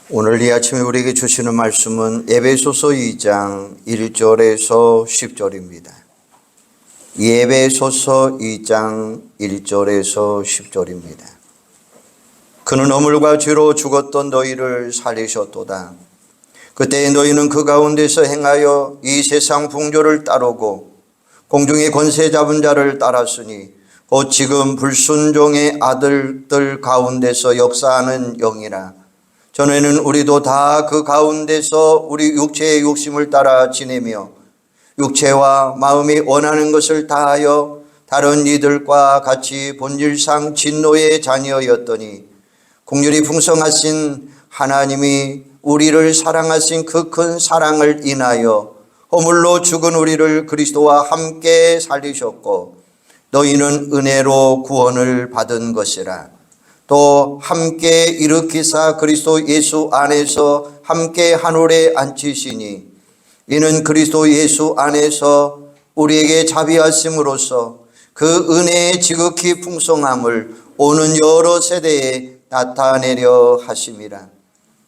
오늘 이 아침에 우리에게 주시는 말씀은 에베소서 2장 1절에서 10절입니다. 에베소서 2장 1절에서 10절입니다. 그는 허물과 죄로 죽었던 너희를 살리셨도다. 그때 너희는 그 가운데서 행하여 이 세상 풍조를 따르고 공중의 권세 잡은 자를 따랐으니 곧 지금 불순종의 아들들 가운데서 역사하는 영이라. 전에는 우리도 다 그 가운데서 우리 육체의 욕심을 따라 지내며 육체와 마음이 원하는 것을 다하여 다른 이들과 같이 본질상 진노의 자녀였더니 긍휼이 풍성하신 하나님이 우리를 사랑하신 그 큰 사랑을 인하여 허물로 죽은 우리를 그리스도와 함께 살리셨고 너희는 은혜로 구원을 받은 것이라. 또 함께 일으키사 그리스도 예수 안에서 함께 하늘에 앉히시니 이는 그리스도 예수 안에서 우리에게 자비하심으로써 그 은혜의 지극히 풍성함을 오는 여러 세대에 나타내려 하심이라.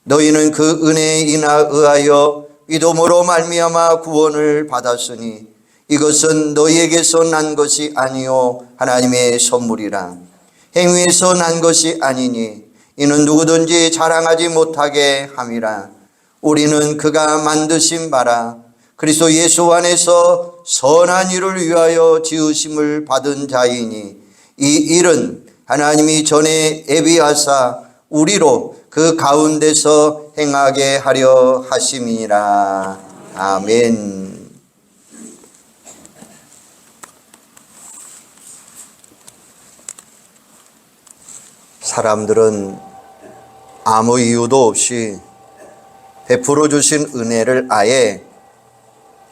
너희는 그 은혜에 의하여 믿음으로 말미암아 구원을 받았으니 이것은 너희에게서 난 것이 아니요 하나님의 선물이라. 행위에서 난 것이 아니니 이는 누구든지 자랑하지 못하게 함이라. 우리는 그가 만드신 바라 그리스도 예수 안에서 선한 일을 위하여 지으심을 받은 자이니 이 일은 하나님이 전에 예비하사 우리로 그 가운데서 행하게 하려 하심이라. 아멘. 사람들은 아무 이유도 없이 베풀어 주신 은혜를 아예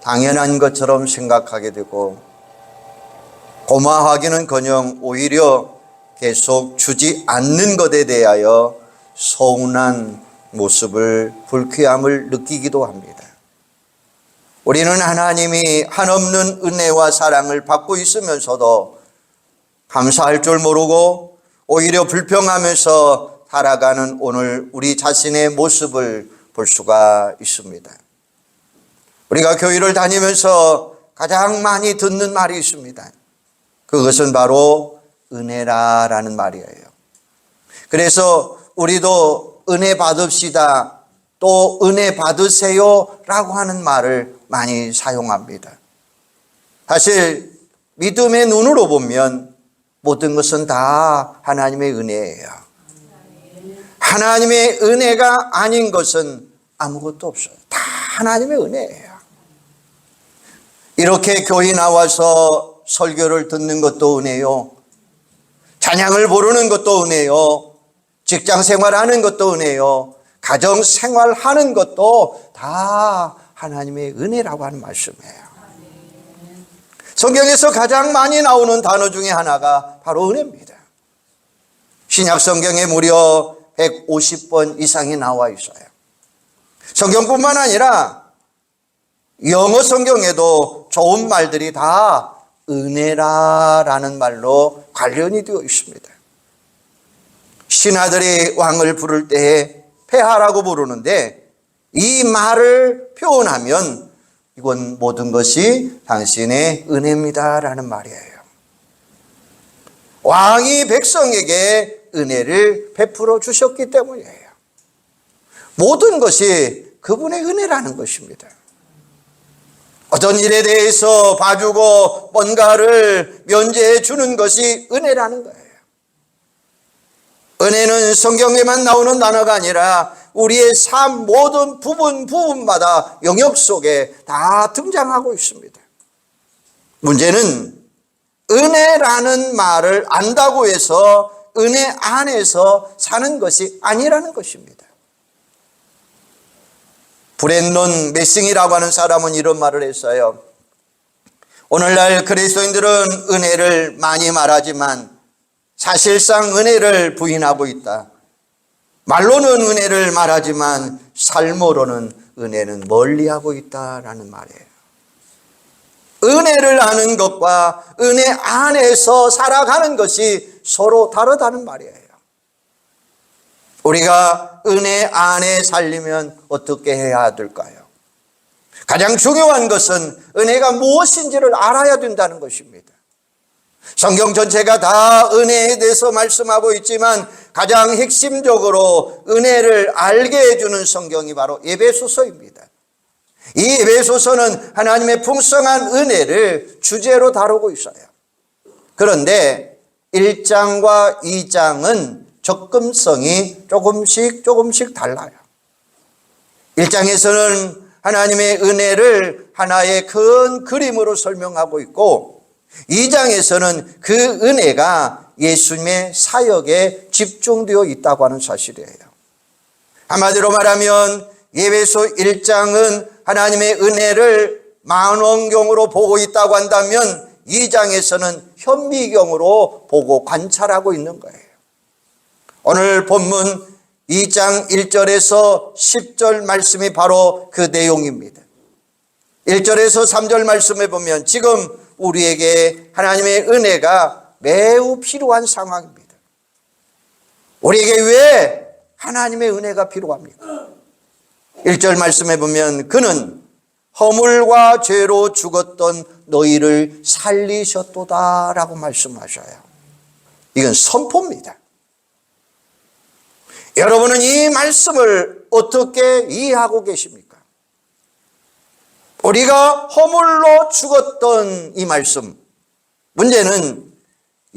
당연한 것처럼 생각하게 되고 고마워하기는커녕 오히려 계속 주지 않는 것에 대하여 서운한 모습을 불쾌함을 느끼기도 합니다. 우리는 하나님이 한없는 은혜와 사랑을 받고 있으면서도 감사할 줄 모르고 오히려 불평하면서 살아가는 오늘 우리 자신의 모습을 볼 수가 있습니다. 우리가 교회를 다니면서 가장 많이 듣는 말이 있습니다. 그것은 바로 은혜라라는 말이에요. 그래서 우리도 은혜 받읍시다, 또 은혜 받으세요 라고 하는 말을 많이 사용합니다. 사실 믿음의 눈으로 보면 모든 것은 다 하나님의 은혜예요. 하나님의 은혜가 아닌 것은 아무것도 없어요. 다 하나님의 은혜예요. 이렇게 교회 나와서 설교를 듣는 것도 은혜요. 찬양을 부르는 것도 은혜요. 직장 생활하는 것도 은혜요. 가정 생활하는 것도 다 하나님의 은혜라고 하는 말씀이에요. 성경에서 가장 많이 나오는 단어 중에 하나가 바로 은혜입니다. 신약 성경에 무려 150번 이상이 나와 있어요. 성경뿐만 아니라 영어 성경에도 좋은 말들이 다 은혜라라는 말로 관련이 되어 있습니다. 신하들이 왕을 부를 때에 폐하라고 부르는데 이 말을 표현하면 이건 모든 것이 당신의 은혜입니다라는 말이에요. 왕이 백성에게 은혜를 베풀어 주셨기 때문이에요. 모든 것이 그분의 은혜라는 것입니다. 어떤 일에 대해서 봐주고 뭔가를 면제해 주는 것이 은혜라는 거예요. 은혜는 성경에만 나오는 단어가 아니라 우리의 삶 모든 부분마다 영역 속에 다 등장하고 있습니다. 문제는 은혜라는 말을 안다고 해서 은혜 안에서 사는 것이 아니라는 것입니다. 브랜넌 메싱이라고 하는 사람은 이런 말을 했어요. 오늘날 그리스도인들은 은혜를 많이 말하지만 사실상 은혜를 부인하고 있다. 말로는 은혜를 말하지만 삶으로는 은혜는 멀리하고 있다라는 말이에요. 은혜를 아는 것과 은혜 안에서 살아가는 것이 서로 다르다는 말이에요. 우리가 은혜 안에 살려면 어떻게 해야 될까요? 가장 중요한 것은 은혜가 무엇인지를 알아야 된다는 것입니다. 성경 전체가 다 은혜에 대해서 말씀하고 있지만 가장 핵심적으로 은혜를 알게 해주는 성경이 바로 에베소서입니다. 이 에베소서는 하나님의 풍성한 은혜를 주제로 다루고 있어요. 그런데 1장과 2장은 접근성이 조금씩 달라요. 1장에서는 하나님의 은혜를 하나의 큰 그림으로 설명하고 있고 2장에서는 그 은혜가 예수님의 사역에 집중되어 있다고 하는 사실이에요. 한마디로 말하면 에베소 1장은 하나님의 은혜를 망원경으로 보고 있다고 한다면 2장에서는 현미경으로 보고 관찰하고 있는 거예요. 오늘 본문 2장 1절에서 10절 말씀이 바로 그 내용입니다. 1절에서 3절 말씀에 보면 지금 우리에게 하나님의 은혜가 매우 필요한 상황입니다. 우리에게 왜 하나님의 은혜가 필요합니까? 1절 말씀에 보면 그는 허물과 죄로 죽었던 너희를 살리셨도다 라고 말씀하셔요. 이건 선포입니다. 여러분은 이 말씀을 어떻게 이해하고 계십니까? 우리가 허물로 죽었던 이 말씀, 문제는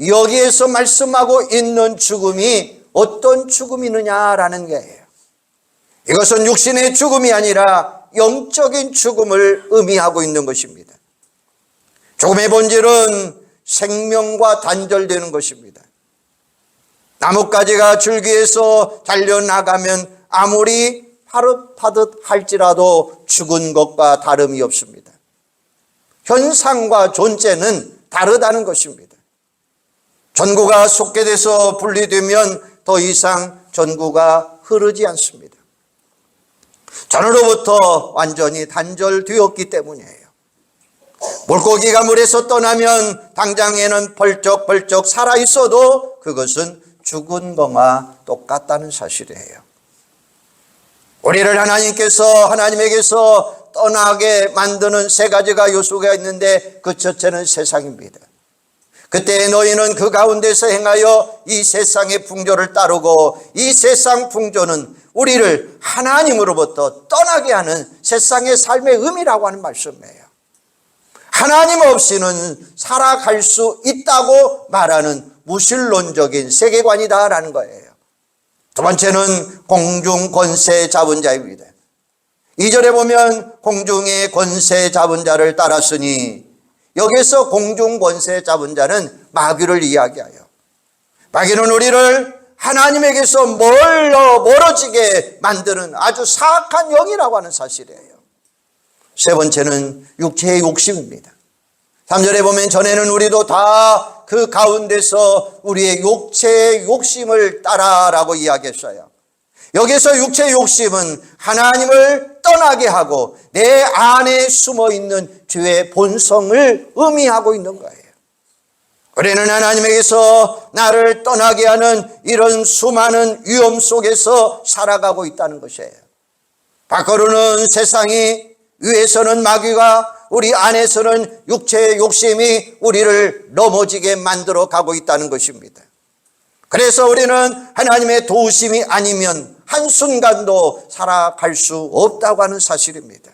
여기에서 말씀하고 있는 죽음이 어떤 죽음이느냐라는 거예요. 이것은 육신의 죽음이 아니라 영적인 죽음을 의미하고 있는 것입니다. 죽음의 본질은 생명과 단절되는 것입니다. 나뭇가지가 줄기에서 잘려나가면 아무리 파릇파릇 할지라도 죽은 것과 다름이 없습니다. 현상과 존재는 다르다는 것입니다. 전구가 속개돼서 분리되면 더 이상 전구가 흐르지 않습니다. 전으로부터 완전히 단절되었기 때문이에요. 물고기가 물에서 떠나면 당장에는 벌쩍벌쩍 살아있어도 그것은 죽은 것과 똑같다는 사실이에요. 우리를 하나님에게서 떠나게 만드는 세 가지가 요소가 있는데 그 첫째는 세상입니다. 그때 너희는 그 가운데서 행하여 이 세상의 풍조를 따르고 이 세상 풍조는 우리를 하나님으로부터 떠나게 하는 세상의 삶의 의미라고 하는 말씀이에요. 하나님 없이는 살아갈 수 있다고 말하는 무신론적인 세계관이다라는 거예요. 두 번째는 공중 권세 잡은 자입니다. 2절에 보면 공중의 권세 잡은 자를 따랐으니 여기서 공중 권세 잡은 자는 마귀를 이야기하여 마귀는 우리를 하나님에게서 멀어지게 만드는 아주 사악한 영이라고 하는 사실이에요. 세 번째는 육체의 욕심입니다. 3절에 보면 전에는 우리도 다 그 가운데서 우리의 육체의 욕심을 따라라고 이야기했어요. 여기서 육체의 욕심은 하나님을 떠나게 하고 내 안에 숨어있는 죄의 본성을 의미하고 있는 거예요. 우리는 하나님에게서 나를 떠나게 하는 이런 수많은 위험 속에서 살아가고 있다는 것이에요. 밖으로는 세상이, 위에서는 마귀가, 우리 안에서는 육체의 욕심이 우리를 넘어지게 만들어 가고 있다는 것입니다. 그래서 우리는 하나님의 도우심이 아니면 한순간도 살아갈 수 없다고 하는 사실입니다.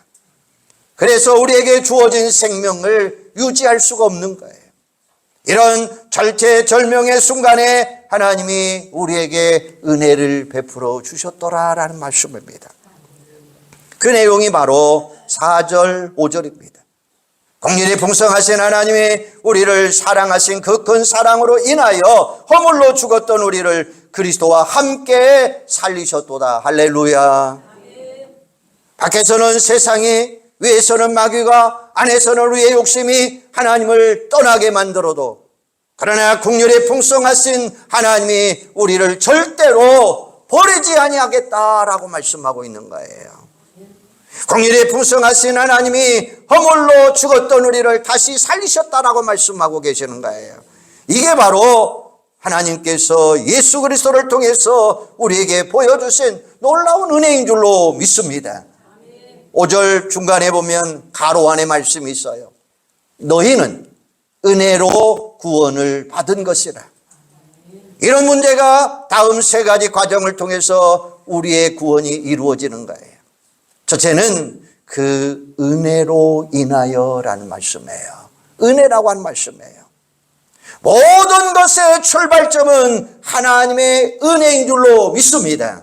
그래서 우리에게 주어진 생명을 유지할 수가 없는 거예요. 이런 절체절명의 순간에 하나님이 우리에게 은혜를 베풀어 주셨더라라는 말씀입니다. 그 내용이 바로 4절, 5절입니다. 긍휼이 풍성하신 하나님이 우리를 사랑하신 그 큰 사랑으로 인하여 허물로 죽었던 우리를 그리스도와 함께 살리셨도다. 할렐루야. 밖에서는 세상이, 위에서는 마귀가, 안에서는 우리의 욕심이 하나님을 떠나게 만들어도 그러나 긍휼이 풍성하신 하나님이 우리를 절대로 버리지 아니하겠다라고 말씀하고 있는 거예요. 긍휼이 풍성하신 하나님이 허물로 죽었던 우리를 다시 살리셨다라고 말씀하고 계시는 거예요. 이게 바로 하나님께서 예수 그리스도를 통해서 우리에게 보여주신 놀라운 은혜인 줄로 믿습니다. 5절 중간에 보면 가로 안에 말씀이 있어요. 너희는 은혜로 구원을 받은 것이라. 이런 문제가 다음 세 가지 과정을 통해서 우리의 구원이 이루어지는 거예요. 첫째는 그 은혜로 인하여라는 말씀이에요. 은혜라고 하는 말씀이에요. 모든 것의 출발점은 하나님의 은혜인 줄로 믿습니다.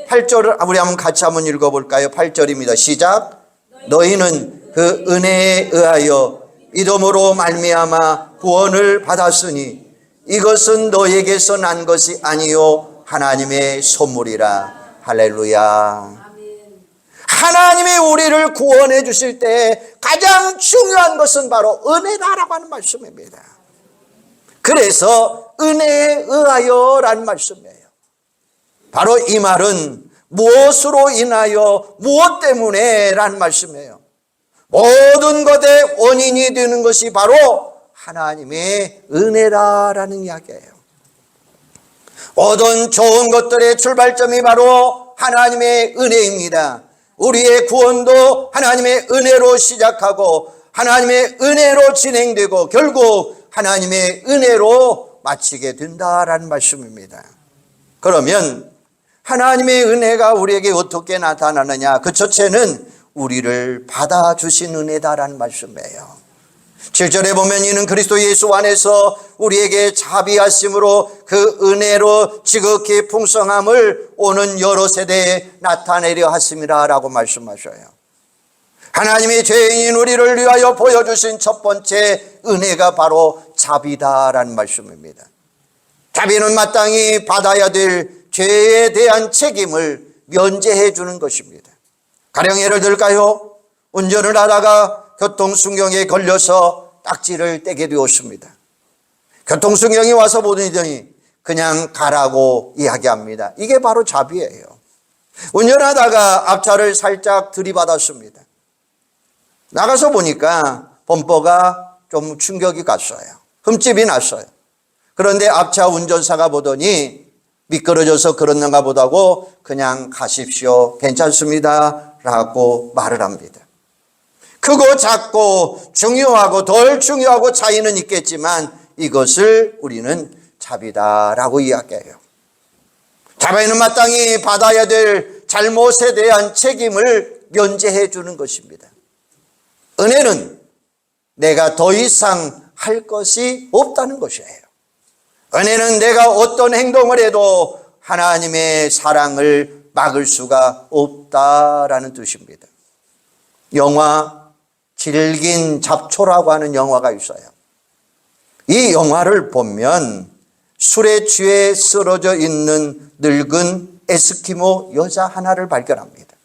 8절을 우리 한번 같이 한번 읽어볼까요? 8절입니다. 시작. 너희는 그 은혜에 의하여 믿음으로 말미암아 구원을 받았으니 이것은 너에게서 난 것이 아니요 하나님의 선물이라. 할렐루야. 하나님이 우리를 구원해 주실 때 가장 중요한 것은 바로 은혜다라고 하는 말씀입니다. 그래서 은혜에 의하여라는 말씀이에요. 바로 이 말은 무엇으로 인하여 무엇 때문에 라는 말씀이에요. 모든 것의 원인이 되는 것이 바로 하나님의 은혜라는 이야기예요. 모든 좋은 것들의 출발점이 바로 하나님의 은혜입니다. 우리의 구원도 하나님의 은혜로 시작하고 하나님의 은혜로 진행되고 결국 하나님의 은혜로 마치게 된다라는 말씀입니다. 그러면 하나님의 은혜가 우리에게 어떻게 나타나느냐? 그 첫째는 우리를 받아주신 은혜다라는 말씀이에요. 7절에 보면 이는 그리스도 예수 안에서 우리에게 자비하심으로 그 은혜로 지극히 풍성함을 오는 여러 세대에 나타내려 하심이라 라고 말씀하셔요. 하나님이 죄인인 우리를 위하여 보여주신 첫 번째 은혜가 바로 자비다라는 말씀입니다. 자비는 마땅히 받아야 될 죄에 대한 책임을 면제해 주는 것입니다. 가령 예를 들까요? 운전을 하다가 교통순경에 걸려서 딱지를 떼게 되었습니다. 교통순경이 와서 보더니 그냥 가라고 이야기합니다. 이게 바로 자비예요. 운전하다가 앞차를 살짝 들이받았습니다. 나가서 보니까 범퍼가 좀 충격이 갔어요. 흠집이 났어요. 그런데 앞차 운전사가 보더니 미끄러져서 그렇는가 보다고 그냥 가십시오. 괜찮습니다. 라고 말을 합니다. 크고 작고 중요하고 덜 중요하고 차이는 있겠지만 이것을 우리는 자비다라고 이야기해요. 자비는 마땅히 받아야 될 잘못에 대한 책임을 면제해 주는 것입니다. 은혜는 내가 더 이상 할 것이 없다는 것이에요. 은혜는 내가 어떤 행동을 해도 하나님의 사랑을 막을 수가 없다라는 뜻입니다. 영화 질긴 잡초라고 하는 영화가 있어요. 이 영화를 보면 술에 취해 쓰러져 있는 늙은 에스키모 여자 하나를 발견합니다.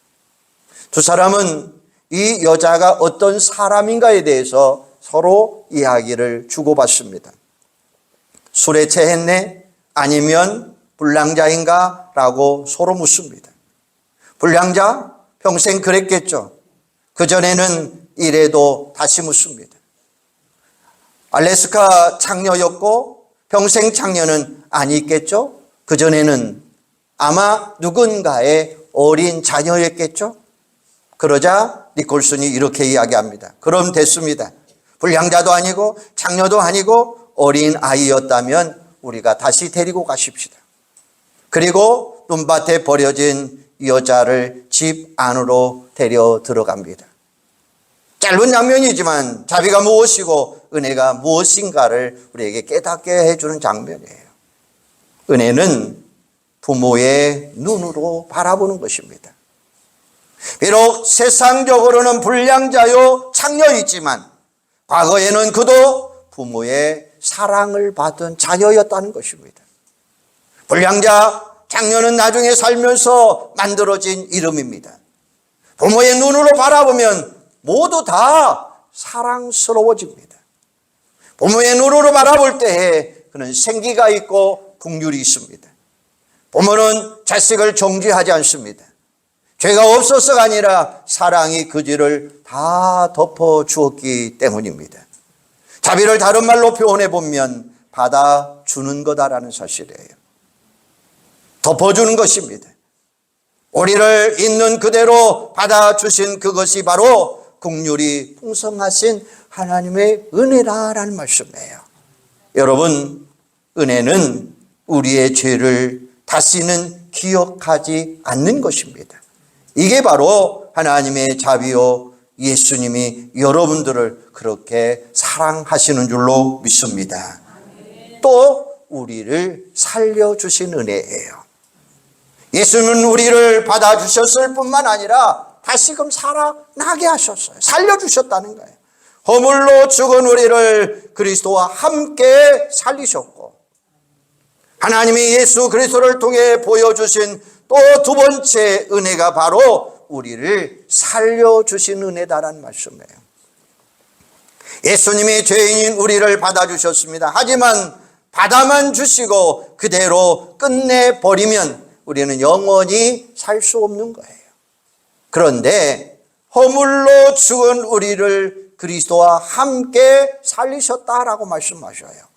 두 사람은 이 여자가 어떤 사람인가에 대해서 서로 이야기를 주고받습니다. 술에 취했네? 아니면 불량자인가? 라고 서로 묻습니다. 불량자? 평생 그랬겠죠. 그전에는 이래도 다시 묻습니다. 알래스카 창녀였고 평생 창녀는 아니겠죠. 그전에는 아마 누군가의 어린 자녀였겠죠. 그러자 니콜슨이 이렇게 이야기합니다. 그럼 됐습니다. 불량자도 아니고 창녀도 아니고 어린 아이였다면 우리가 다시 데리고 가십시다. 그리고 눈밭에 버려진 여자를 집 안으로 데려 들어갑니다. 짧은 장면이지만 자비가 무엇이고 은혜가 무엇인가를 우리에게 깨닫게 해주는 장면이에요. 은혜는 부모의 눈으로 바라보는 것입니다. 비록 세상적으로는 불량자요 창녀이지만 과거에는 그도 부모의 사랑을 받은 자녀였다는 것입니다. 불량자, 장녀는 나중에 살면서 만들어진 이름입니다. 부모의 눈으로 바라보면 모두 다 사랑스러워집니다. 부모의 눈으로 바라볼 때에 그는 생기가 있고 긍휼이 있습니다. 부모는 자식을 정죄하지 않습니다. 죄가 없어서가 아니라 사랑이 그 죄를 다 덮어주었기 때문입니다. 자비를 다른 말로 표현해 보면 받아주는 거다라는 사실이에요. 덮어주는 것입니다. 우리를 있는 그대로 받아주신 그것이 바로 긍휼이 풍성하신 하나님의 은혜라는 말씀이에요. 여러분, 은혜는 우리의 죄를 다시는 기억하지 않는 것입니다. 이게 바로 하나님의 자비요, 예수님이 여러분들을 그렇게 사랑하시는 줄로 믿습니다. 또 우리를 살려주신 은혜예요. 예수님은 우리를 받아주셨을 뿐만 아니라 다시금 살아나게 하셨어요. 살려주셨다는 거예요. 허물로 죽은 우리를 그리스도와 함께 살리셨고, 하나님이 예수 그리스도를 통해 보여주신 또 두 번째 은혜가 바로 우리를 살려주신 은혜다라는 말씀이에요. 예수님이 죄인인 우리를 받아주셨습니다. 하지만 받아만 주시고 그대로 끝내버리면 우리는 영원히 살 수 없는 거예요. 그런데 허물로 죽은 우리를 그리스도와 함께 살리셨다라고 말씀하셔요.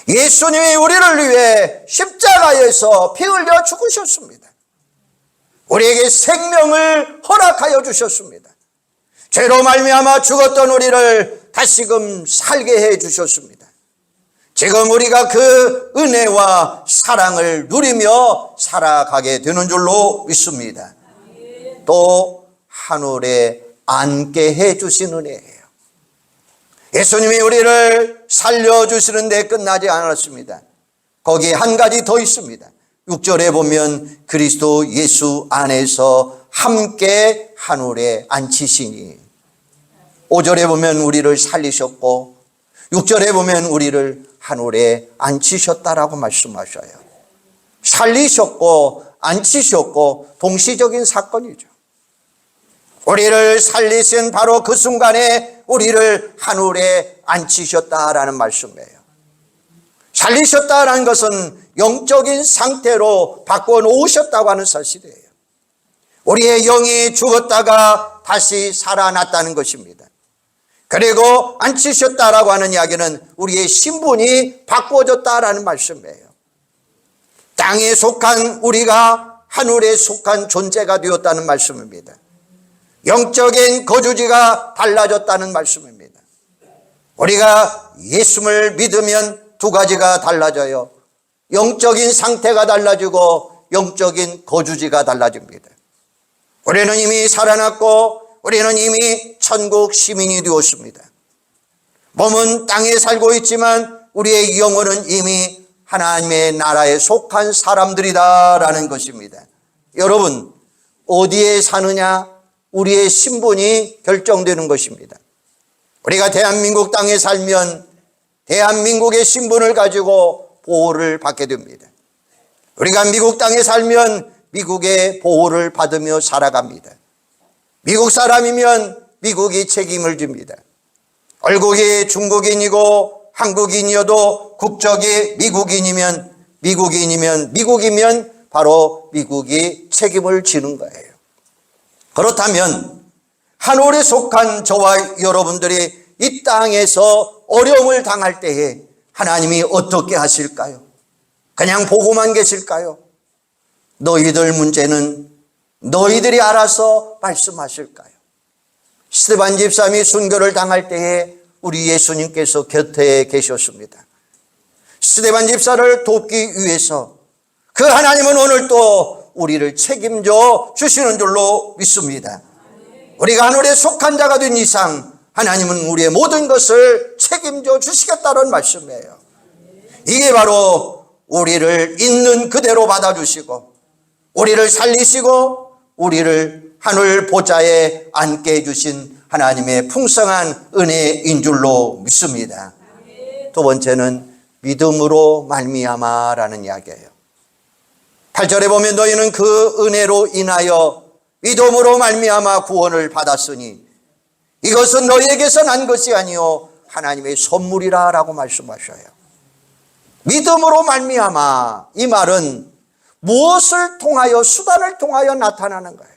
예수님이 우리를 위해 십자가에서 피 흘려 죽으셨습니다. 우리에게 생명을 허락하여 주셨습니다. 죄로 말미암아 죽었던 우리를 다시금 살게 해 주셨습니다. 지금 우리가 그 은혜와 사랑을 누리며 살아가게 되는 줄로 믿습니다. 또 하늘에 앉게 해 주신 은혜예요. 예수님이 우리를 살려주시는 데 끝나지 않았습니다. 거기에 한 가지 더 있습니다. 6절에 보면 그리스도 예수 안에서 함께 하늘에 앉히시니, 5절에 보면 우리를 살리셨고 6절에 보면 우리를 하늘에 앉히셨다라고 말씀하셔요. 살리셨고 앉히셨고 동시적인 사건이죠. 우리를 살리신 바로 그 순간에 우리를 하늘에 앉히셨다라는 말씀이에요. 살리셨다라는 것은 영적인 상태로 바꿔놓으셨다고 하는 사실이에요. 우리의 영이 죽었다가 다시 살아났다는 것입니다. 그리고 앉히셨다라고 하는 이야기는 우리의 신분이 바꿔졌다라는 말씀이에요. 땅에 속한 우리가 하늘에 속한 존재가 되었다는 말씀입니다. 영적인 거주지가 달라졌다는 말씀입니다. 우리가 예수를 믿으면 두 가지가 달라져요. 영적인 상태가 달라지고 영적인 거주지가 달라집니다. 우리는 이미 살아났고 우리는 이미 천국 시민이 되었습니다. 몸은 땅에 살고 있지만 우리의 영혼은 이미 하나님의 나라에 속한 사람들이다라는 것입니다. 여러분, 어디에 사느냐? 우리의 신분이 결정되는 것입니다. 우리가 대한민국 땅에 살면 대한민국의 신분을 가지고 보호를 받게 됩니다. 우리가 미국 땅에 살면 미국의 보호를 받으며 살아갑니다. 미국 사람이면 미국이 책임을 집니다. 얼굴이 중국인이고 한국인이어도 국적이 미국이면 바로 미국이 책임을 지는 거예요. 그렇다면 하늘에 속한 저와 여러분들이 이 땅에서 어려움을 당할 때에 하나님이 어떻게 하실까요? 그냥 보고만 계실까요? 너희들 문제는 너희들이 알아서 말씀하실까요? 스데반 집사님이 순교를 당할 때에 우리 예수님께서 곁에 계셨습니다. 스데반 집사를 돕기 위해서 그 하나님은 오늘 또 우리를 책임져 주시는 줄로 믿습니다. 우리가 하늘에 속한 자가 된 이상 하나님은 우리의 모든 것을 책임져 주시겠다는 말씀이에요. 이게 바로 우리를 있는 그대로 받아주시고 우리를 살리시고 우리를 하늘 보좌에 앉게 해주신 하나님의 풍성한 은혜인 줄로 믿습니다. 두 번째는 믿음으로 말미암아라는 이야기예요. 8절에 보면 너희는 그 은혜로 인하여 믿음으로 말미암아 구원을 받았으니 이것은 너희에게서 난 것이 아니요 하나님의 선물이라 라고 말씀하셔요. 믿음으로 말미암아, 이 말은 무엇을 통하여, 수단을 통하여 나타나는 거예요.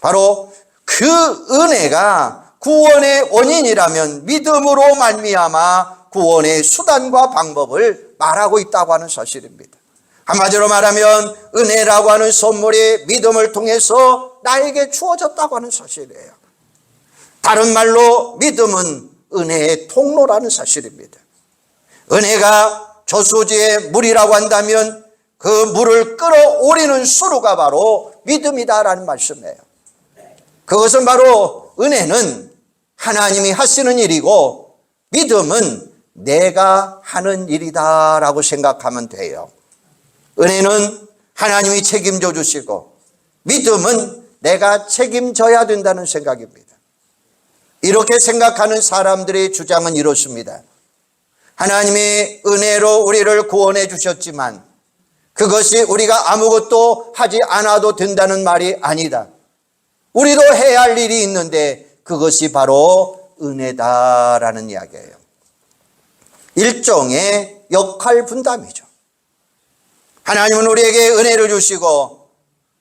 바로 그 은혜가 구원의 원인이라면 믿음으로 말미암아 구원의 수단과 방법을 말하고 있다고 하는 사실입니다. 한마디로 말하면 은혜라고 하는 선물이 믿음을 통해서 나에게 주어졌다고 하는 사실이에요. 다른 말로 믿음은 은혜의 통로라는 사실입니다. 은혜가 저수지의 물이라고 한다면 그 물을 끌어올리는 수로가 바로 믿음이다라는 말씀이에요. 그것은 바로 은혜는 하나님이 하시는 일이고 믿음은 내가 하는 일이다라고 생각하면 돼요. 은혜는 하나님이 책임져 주시고 믿음은 내가 책임져야 된다는 생각입니다. 이렇게 생각하는 사람들의 주장은 이렇습니다. 하나님이 은혜로 우리를 구원해 주셨지만 그것이 우리가 아무것도 하지 않아도 된다는 말이 아니다. 우리도 해야 할 일이 있는데 그것이 바로 은혜다라는 이야기예요. 일종의 역할 분담이죠. 하나님은 우리에게 은혜를 주시고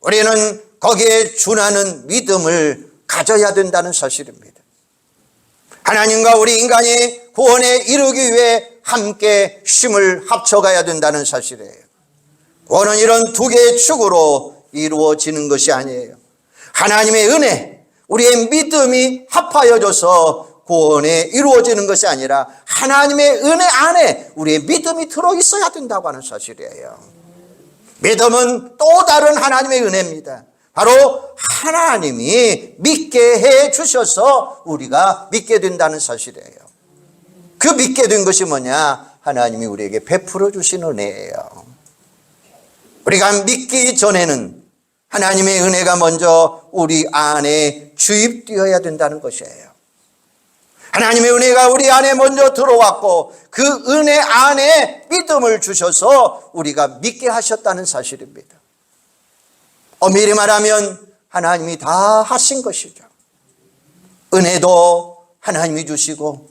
우리는 거기에 준하는 믿음을 가져야 된다는 사실입니다. 하나님과 우리 인간이 구원에 이르기 위해 함께 힘을 합쳐가야 된다는 사실이에요. 구원은 이런 두 개의 축으로 이루어지는 것이 아니에요. 하나님의 은혜, 우리의 믿음이 합하여져서 구원에 이루어지는 것이 아니라 하나님의 은혜 안에 우리의 믿음이 들어있어야 된다고 하는 사실이에요. 믿음은 또 다른 하나님의 은혜입니다. 바로 하나님이 믿게 해 주셔서 우리가 믿게 된다는 사실이에요. 그 믿게 된 것이 뭐냐? 하나님이 우리에게 베풀어 주신 은혜예요. 우리가 믿기 전에는 하나님의 은혜가 먼저 우리 안에 주입되어야 된다는 것이에요. 하나님의 은혜가 우리 안에 먼저 들어왔고 그 은혜 안에 믿음을 주셔서 우리가 믿게 하셨다는 사실입니다. 엄밀히 말하면 하나님이 다 하신 것이죠. 은혜도 하나님이 주시고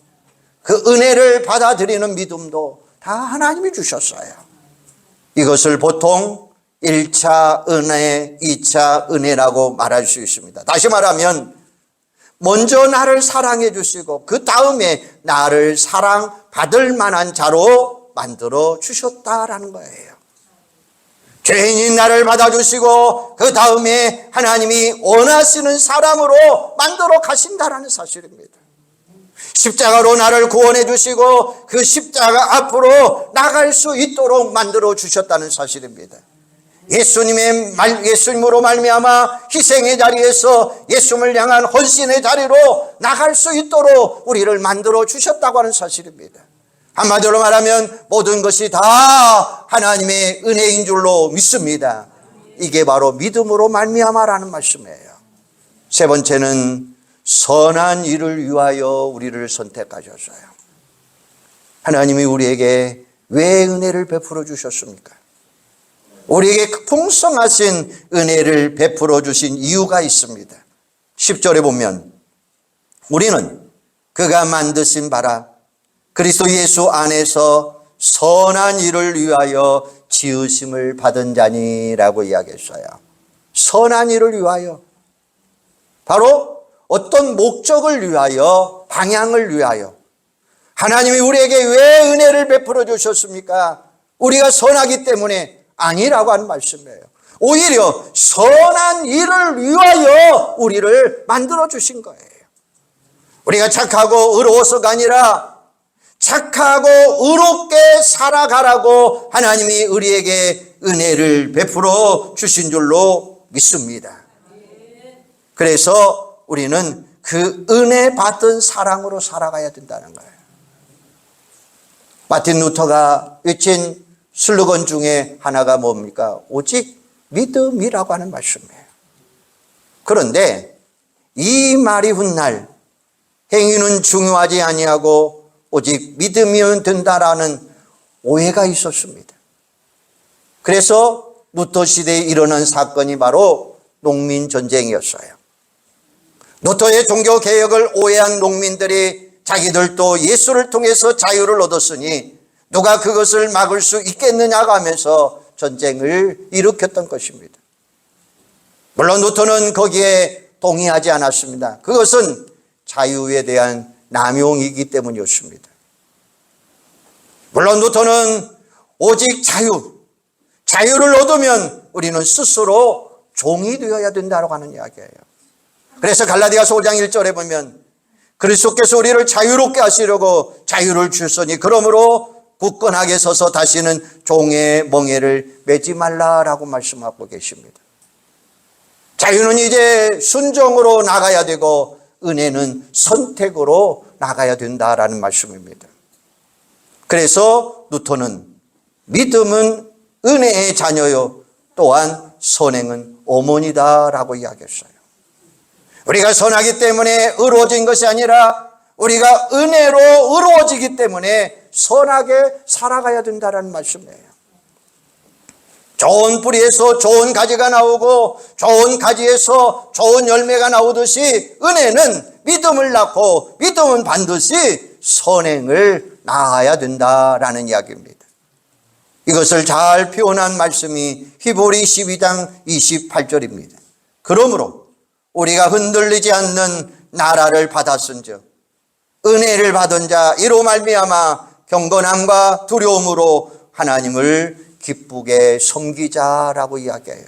그 은혜를 받아들이는 믿음도 다 하나님이 주셨어요. 이것을 보통 1차 은혜, 2차 은혜라고 말할 수 있습니다. 다시 말하면 먼저 나를 사랑해 주시고 그 다음에 나를 사랑받을 만한 자로 만들어 주셨다라는 거예요. 죄인인 나를 받아주시고 그 다음에 하나님이 원하시는 사람으로 만들어 가신다라는 사실입니다. 십자가로 나를 구원해 주시고 그 십자가 앞으로 나갈 수 있도록 만들어 주셨다는 사실입니다. 예수님으로 말미암아 희생의 자리에서 예수님을 향한 헌신의 자리로 나갈 수 있도록 우리를 만들어 주셨다고 하는 사실입니다. 한마디로 말하면 모든 것이 다 하나님의 은혜인 줄로 믿습니다. 이게 바로 믿음으로 말미암아라는 말씀이에요. 세 번째는 선한 일을 위하여 우리를 선택하셨어요. 하나님이 우리에게 왜 은혜를 베풀어 주셨습니까? 우리에게 풍성하신 은혜를 베풀어 주신 이유가 있습니다. 10절에 보면 우리는 그가 만드신 바라 그리스도 예수 안에서 선한 일을 위하여 지으심을 받은 자니라고 이야기했어요. 선한 일을 위하여, 바로 어떤 목적을 위하여, 방향을 위하여. 하나님이 우리에게 왜 은혜를 베풀어 주셨습니까? 우리가 선하기 때문에 아니라고 하는 말씀이에요. 오히려 선한 일을 위하여 우리를 만들어 주신 거예요. 우리가 착하고 의로워서가 아니라 착하고 의롭게 살아가라고 하나님이 우리에게 은혜를 베풀어 주신 줄로 믿습니다. 그래서 우리는 그 은혜 받은 사랑으로 살아가야 된다는 거예요. 마틴 루터가 외친 슬로건 중에 하나가 뭡니까? 오직 믿음이라고 하는 말씀이에요. 그런데 이 말이 훗날 행위는 중요하지 아니하고 오직 믿음이면 된다라는 오해가 있었습니다. 그래서 루터 시대에 일어난 사건이 바로 농민 전쟁이었어요. 루터의 종교 개혁을 오해한 농민들이 자기들도 예수를 통해서 자유를 얻었으니 누가 그것을 막을 수 있겠느냐고 하면서 전쟁을 일으켰던 것입니다. 물론 루터는 거기에 동의하지 않았습니다. 그것은 자유에 대한 남용이기 때문이었습니다. 물론 루터는 오직 자유를 얻으면 우리는 스스로 종이 되어야 된다고 하는 이야기예요. 그래서 갈라디아서 5장 1절에 보면 그리스도께서 우리를 자유롭게 하시려고 자유를 주셨으니 그러므로 굳건하게 서서 다시는 종의 멍에를 매지 말라라고 말씀하고 계십니다. 자유는 이제 순종으로 나가야 되고 은혜는 선택으로 나가야 된다라는 말씀입니다. 그래서 루터는 믿음은 은혜의 자녀요 또한 선행은 어머니다라고 이야기했어요. 우리가 선하기 때문에 의로워진 것이 아니라 우리가 은혜로 의로워지기 때문에 선하게 살아가야 된다는 말씀이에요. 좋은 뿌리에서 좋은 가지가 나오고 좋은 가지에서 좋은 열매가 나오듯이 은혜는 믿음을 낳고 믿음은 반드시 선행을 낳아야 된다라는 이야기입니다. 이것을 잘 표현한 말씀이 히브리 12장 28절입니다. 그러므로 우리가 흔들리지 않는 나라를 받았은즉 은혜를 받은 자 이로 말미암아 경건함과 두려움으로 하나님을 기쁘게 섬기자라고 이야기해요.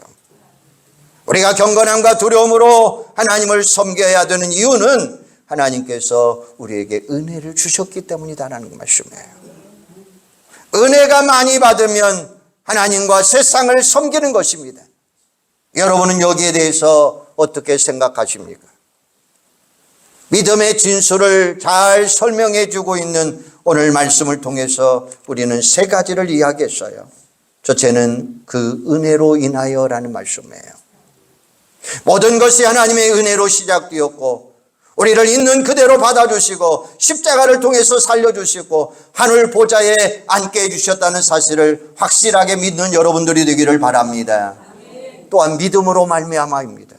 우리가 경건함과 두려움으로 하나님을 섬겨야 되는 이유는 하나님께서 우리에게 은혜를 주셨기 때문이다라는 말씀이에요. 은혜가 많이 받으면 하나님과 세상을 섬기는 것입니다. 여러분은 여기에 대해서 어떻게 생각하십니까? 믿음의 진수를 잘 설명해 주고 있는 오늘 말씀을 통해서 우리는 세 가지를 이야기했어요. 첫째는 그 은혜로 인하여라는 말씀이에요. 모든 것이 하나님의 은혜로 시작되었고 우리를 있는 그대로 받아주시고 십자가를 통해서 살려주시고 하늘 보좌에 앉게 해주셨다는 사실을 확실하게 믿는 여러분들이 되기를 바랍니다. 또한 믿음으로 말미암아입니다.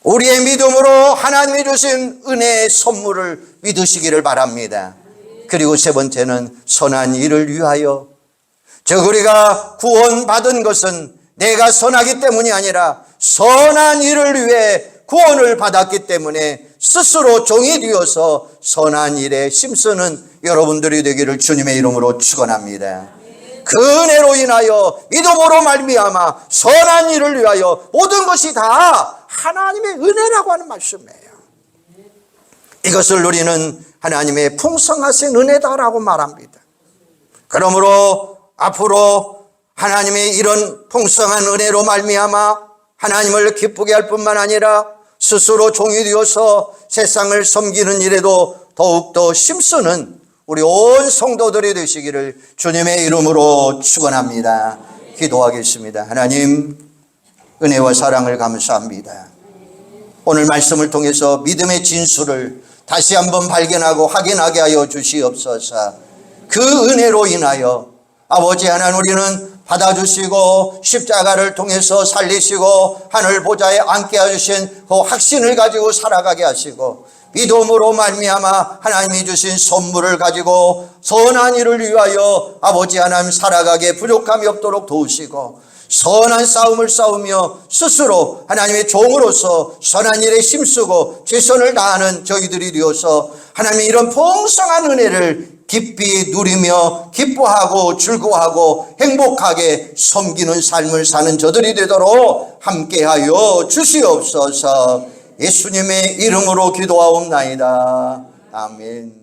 우리의 믿음으로 하나님이 주신 은혜의 선물을 믿으시기를 바랍니다. 그리고 세 번째는 선한 일을 위하여, 즉 우리가 구원받은 것은 내가 선하기 때문이 아니라 선한 일을 위해 구원을 받았기 때문에 스스로 종이 되어서 선한 일에 힘쓰는 여러분들이 되기를 주님의 이름으로 축원합니다. 그 은혜로 인하여 믿음으로 말미암아 선한 일을 위하여 모든 것이 다 하나님의 은혜라고 하는 말씀이에요. 이것을 우리는 하나님의 풍성하신 은혜다라고 말합니다. 그러므로 앞으로 하나님의 이런 풍성한 은혜로 말미암아 하나님을 기쁘게 할 뿐만 아니라 스스로 종이 되어서 세상을 섬기는 일에도 더욱더 힘쓰는 우리 온 성도들이 되시기를 주님의 이름으로 축원합니다. 기도하겠습니다. 하나님, 은혜와 사랑을 감사합니다. 오늘 말씀을 통해서 믿음의 진수를 다시 한번 발견하고 확인하게 하여 주시옵소서. 그 은혜로 인하여 아버지 하나님, 우리는 받아주시고 십자가를 통해서 살리시고 하늘 보좌에 앉게 해주신 그 확신을 가지고 살아가게 하시고 믿음으로 말미암아 하나님이 주신 선물을 가지고 선한 일을 위하여 아버지 하나님 살아가게 부족함이 없도록 도우시고 선한 싸움을 싸우며 스스로 하나님의 종으로서 선한 일에 힘쓰고 최선을 다하는 저희들이 되어서 하나님의 이런 풍성한 은혜를 깊이 누리며 기뻐하고 즐거워하고 행복하게 섬기는 삶을 사는 저들이 되도록 함께하여 주시옵소서. 예수님의 이름으로 기도하옵나이다. 아멘.